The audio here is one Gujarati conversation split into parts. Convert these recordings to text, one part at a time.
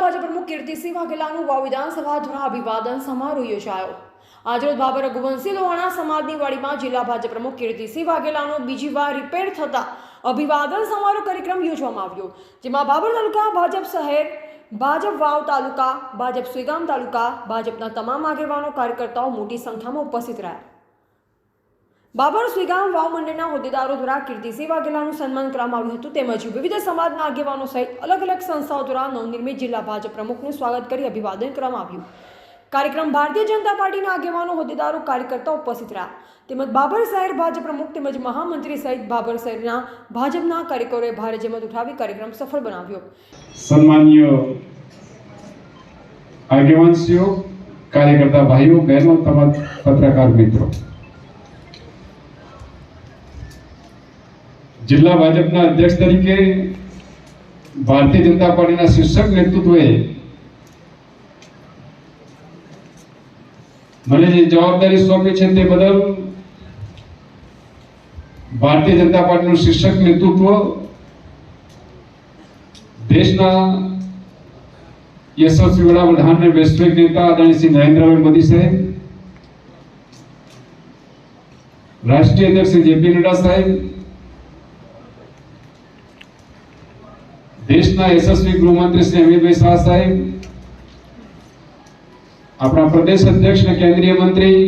ભાજપ પ્રમુખ કીર્તિસિંહ વાઘેલાનું વાવ વિધાનસભા દ્વારા અભિવાદન સમારોહ યોજાયો। આજરોજ બાબર રઘુવંશી લોહાણા સમાજની વાડીમાં જિલ્લા ભાજપ પ્રમુખ કીર્તિસિંહ વાઘેલાનો બીજી વાર રિપેર થતા અભિવાદન સમારોહ કાર્યક્રમ યોજવામાં આવ્યો, જેમાં બાબર તાલુકા ભાજપ શહેર, ભાજપ વાવ તાલુકા, ભાજપ સુઈગામ તાલુકા, ભાજપના તમામ આગેવાનો કાર્યકર્તાઓ મોટી સંખ્યામાં ઉપસ્થિત રહ્યા। બાબર સુઈગામ વાવ મંડળના હોદ્દેદારો દ્વારા કીર્તિસિંહ વાઘેલાનું સન્માન કરવામાં આવ્યું હતું, તેમજ વિવિધ સમાજના આગેવાનો સહિત અલગ અલગ સંસ્થાઓ દ્વારા નવનિર્મિત જિલ્લા ભાજપ પ્રમુખનું સ્વાગત કરી અભિવાદન કરવામાં આવ્યું। કાર્યક્રમ ભારતીય જનતા પાર્ટીના આગેવાનો, હોદ્દેદારો, કાર્યકર્તાઓ ઉપસ્થિત રહ્યા, તેમજ બાબર શહેર ભાજપ પ્રમુખ તેમજ મહામંત્રી સહિત બાબર શહેરના ભાજપના કાર્યકરોએ ભારે જહેમત ઉઠાવી કાર્યક્રમ સફળ બનાવ્યો। સન્માનીય આગેવાનશ્રીઓ, કાર્યકર્તા ભાઈઓ બહેનો, તમામ પત્રકાર મિત્રો, જિલ્લા ભાજપના અધ્યક્ષ તરીકે ભારતીય જનતા પાર્ટીના શીર્ષક નેતૃત્વએ મને જે જવાબદારી સોંપી છે તે બદલ ભારતીય જનતા પાર્ટીનું શીર્ષક નેતૃત્વ દેશના યશસ્વી વડાપ્રધાન અને વૈશ્વિક નેતા આદરણીય શ્રી નરેન્દ્રભાઈ મોદી સાહેબ, રાષ્ટ્રીય અધ્યક્ષ શ્રી જેપી નડ્ડા સાહેબ, દેશના યશસ્વી ગૃહમંત્રી શ્રી અમિતભાઈ શાહ સાહેબ, આપણા પ્રદેશ અધ્યક્ષ અને કેન્દ્રીય મંત્રી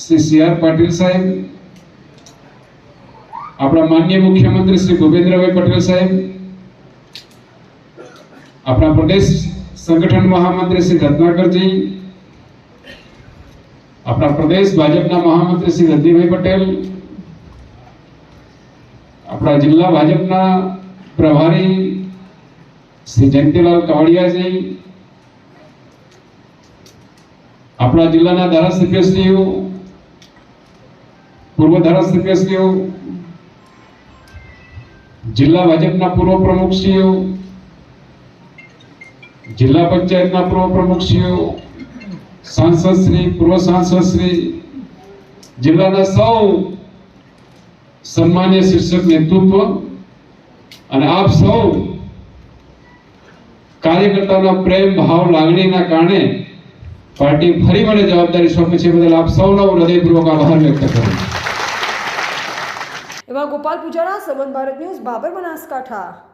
શ્રી સી.આર. પાટીલ સાહેબ, આપણા માનનીય મુખ્યમંત્રી શ્રી ભૂપેન્દ્રભાઈ પટેલ સાહેબ, આપણા પ્રદેશ સંગઠન મહામંત્રી શ્રી રત્નાકરજી, આપણા પ્રદેશ ભાજપના મહામંત્રી શ્રી રજનીભાઈ પટેલ, આપણા જિલ્લા ભાજપના પ્રભારી શ્રી જયંતિલાલ કાવડિયાજી, આપણા જિલ્લાના ધારાસભ્યશ્રીઓ, પૂર્વ ધારાસભ્યશ્રીઓ, જિલ્લા ભાજપના પૂર્વ પ્રમુખશ્રીઓ, જિલ્લા પંચાયતના પૂર્વ પ્રમુખશ્રીઓ, સાંસદશ્રી, પૂર્વ સાંસદશ્રી, જિલ્લાના સૌ સન્માનીય શીર્ષક નેતૃત્વ અને આપ સૌ કાર્યકર્તાઓના પ્રેમ ભાવ લાગણીના કારણે પાર્ટી ફરી મને જવાબદારી સોંપી છે, બદલ આપ સૌનો હૃદયપૂર્વક આભાર વ્યક્ત કરું છું। એવા ગોપાલ પૂજારા, સંબંધ ભારત ન્યૂઝ, બાબર, બનાસકાંઠા।